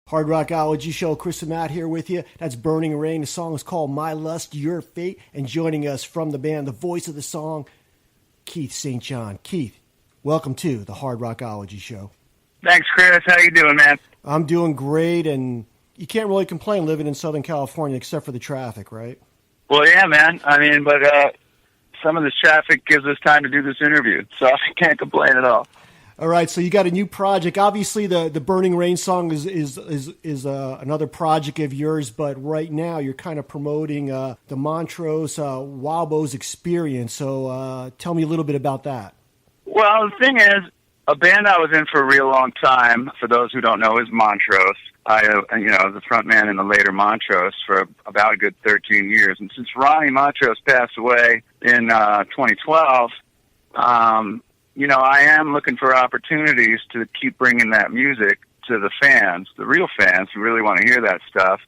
Hard Rockology Show, Chris and Matt here with you. That's Burning Rain. The song is called My Lust, Your Fate. And joining us from the band, the voice of the song, Keith St. John. Keith, welcome to the Hard Rockology Show. Thanks, Chris. How you doing, man? I'm doing great, and you can't really complain living in Southern California except for the traffic, right? Well, yeah, man. I mean, but some of this traffic gives us time to do this interview, so I can't complain at all. All right, so you got a new project. Obviously, the Burning Rain song is another project of yours, but right now you're kind of promoting the Montrose Wabos Experience. So tell me a little bit about that. Well, the thing is, a band I was in for a real long time, for those who don't know, is Montrose. I was the front man in the later Montrose for about a good 13 years. And since Ronnie Montrose passed away in 2012, I am looking for opportunities to keep bringing that music to the fans, the real fans who really want to hear that stuff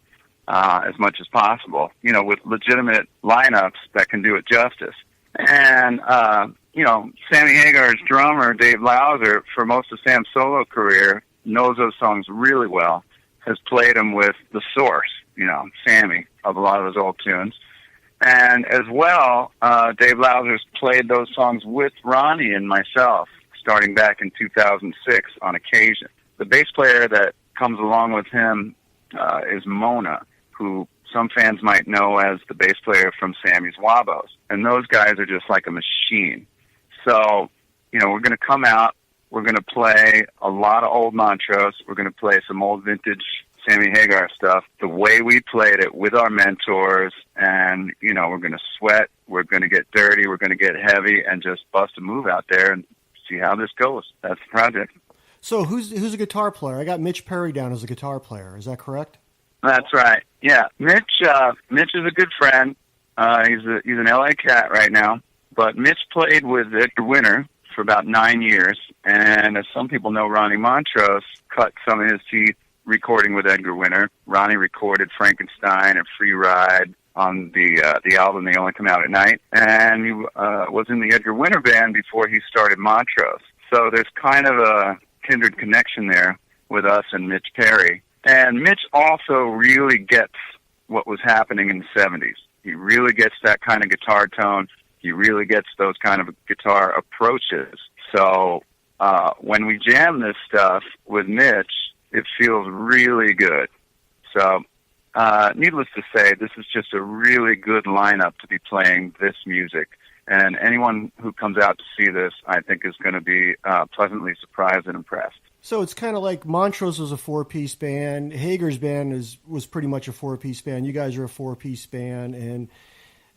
as much as possible, with legitimate lineups that can do it justice. And, Sammy Hagar's drummer, Dave Lauser, for most of Sam's solo career, knows those songs really well, has played them with the source, Sammy, of a lot of those old tunes. And as well, Dave Lauser's played those songs with Ronnie and myself, starting back in 2006 on occasion. The bass player that comes along with him is Mona, who some fans might know as the bass player from Sammy's Wabos. And those guys are just like a machine. So, we're going to come out, we're going to play a lot of old Montrose, we're going to play some old vintage Sammy Hagar stuff, the way we played it with our mentors, and, we're going to sweat, we're going to get dirty, we're going to get heavy, and just bust a move out there and see how this goes. That's the project. So who's a guitar player? I got Mitch Perry down as a guitar player. Is that correct? That's right. Yeah, Mitch is a good friend. He's an LA cat right now, but Mitch played with Edgar Winter for about 9 years, and as some people know, Ronnie Montrose cut some of his teeth recording with Edgar Winter. Ronnie recorded Frankenstein and Free Ride on the album They Only Come Out at Night, and he was in the Edgar Winter band before he started Montrose. So there's kind of a kindred connection there with us and Mitch Perry. And Mitch also really gets what was happening in the 70s. He really gets that kind of guitar tone. He really gets those kind of guitar approaches. So when we jam this stuff with Mitch, it feels really good. So needless to say, this is just a really good lineup to be playing this music. And anyone who comes out to see this, I think, is going to be pleasantly surprised and impressed. So it's kind of like Montrose was a four-piece band. Hagar's band was pretty much a four-piece band. You guys are a four-piece band, and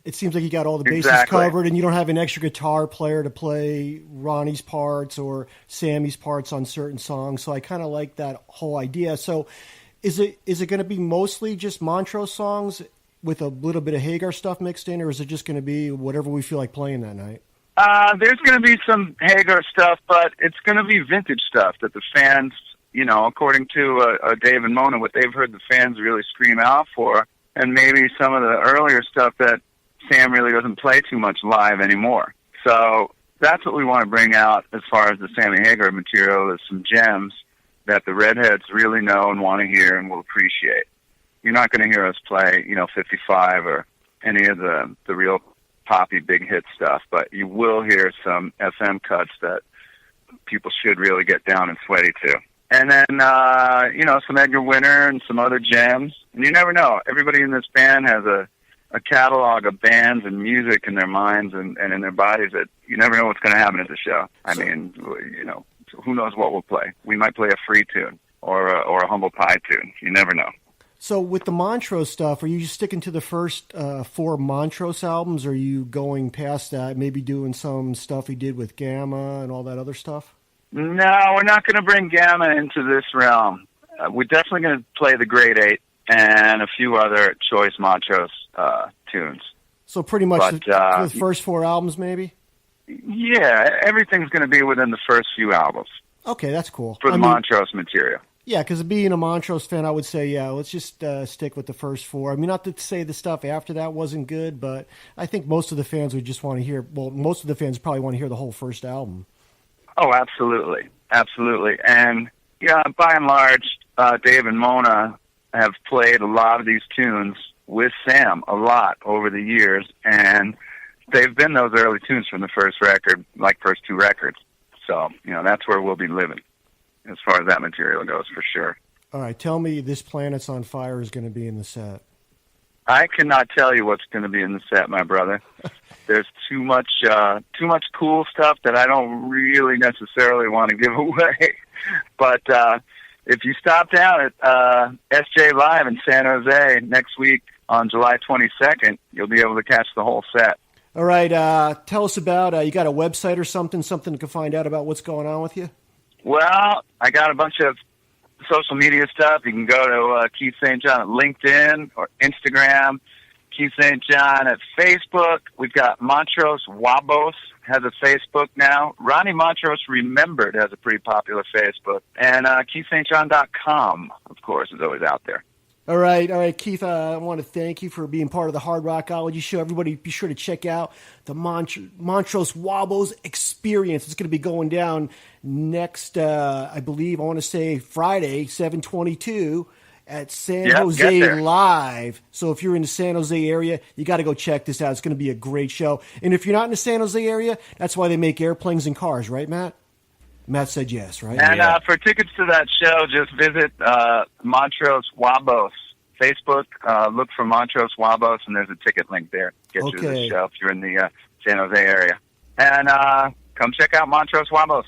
it seems like you got all the bases covered, and you don't have an extra guitar player to play Ronnie's parts or Sammy's parts on certain songs. So I kind of like that whole idea. So is it going to be mostly just Montrose songs with a little bit of Hagar stuff mixed in, or is it just going to be whatever we feel like playing that night? There's going to be some Hagar stuff, but it's going to be vintage stuff that the fans, according to Dave and Mona, what they've heard the fans really scream out for, and maybe some of the earlier stuff that Sam really doesn't play too much live anymore. So that's what we want to bring out as far as the Sammy Hagar material, is some gems that the redheads really know and want to hear and will appreciate. You're not going to hear us play, 55 or any of the real poppy big hit stuff, but you will hear some FM cuts that people should really get down and sweaty to. And then, some Edgar Winter and some other gems. And you never know. Everybody in this band has a catalog of bands and music in their minds and in their bodies that you never know what's going to happen at the show. I mean, who knows what we'll play. We might play a free tune or a Humble Pie tune. You never know. So with the Montrose stuff, are you just sticking to the first 4 Montrose albums, or are you going past that, maybe doing some stuff he did with Gamma and all that other stuff? No, we're not going to bring Gamma into this realm. We're definitely going to play the Great 8 and a few other choice Montrose tunes. So pretty much the first 4 albums, maybe? Yeah, everything's going to be within the first few albums. Okay, that's cool. For the Montrose material. Yeah, because being a Montrose fan, I would say, yeah, let's just stick with the first 4. I mean, not to say the stuff after that wasn't good, but I think most of the fans would just want to hear, most of the fans probably want to hear the whole first album. Oh, absolutely. Absolutely. And, yeah, by and large, Dave and Mona have played a lot of these tunes with Sam a lot over the years, and they've been those early tunes from the first record, like first two records. So, that's where we'll be living as far as that material goes, for sure. All right, tell me This Planet's on Fire is going to be in the set. I cannot tell you what's going to be in the set, my brother. There's too much cool stuff that I don't really necessarily want to give away. But if you stop down at SJ Live in San Jose next week on July 22nd, you'll be able to catch the whole set. All right, tell us about, you got a website or something to find out about what's going on with you? Well, I got a bunch of social media stuff. You can go to Keith St. John at LinkedIn or Instagram, Keith St. John at Facebook. We've got Montrose Wabos has a Facebook now. Ronnie Montrose Remembered has a pretty popular Facebook. And KeithSt.John.com, of course, is always out there. All right, Keith, I want to thank you for being part of the Hard Rockology Show. Everybody be sure to check out the Montrose Wabos Experience. It's going to be going down next, I believe, I want to say Friday, 7/22 at San Jose Live. So if you're in the San Jose area, you got to go check this out. It's going to be a great show. And if you're not in the San Jose area, that's why they make airplanes and cars, right, Matt? Matt said yes, right? And for tickets to that show, just visit Montrose Wabos Facebook. Look for Montrose Wabos, and there's a ticket link there. Get you to the show if you're in the San Jose area. And come check out Montrose Wabos.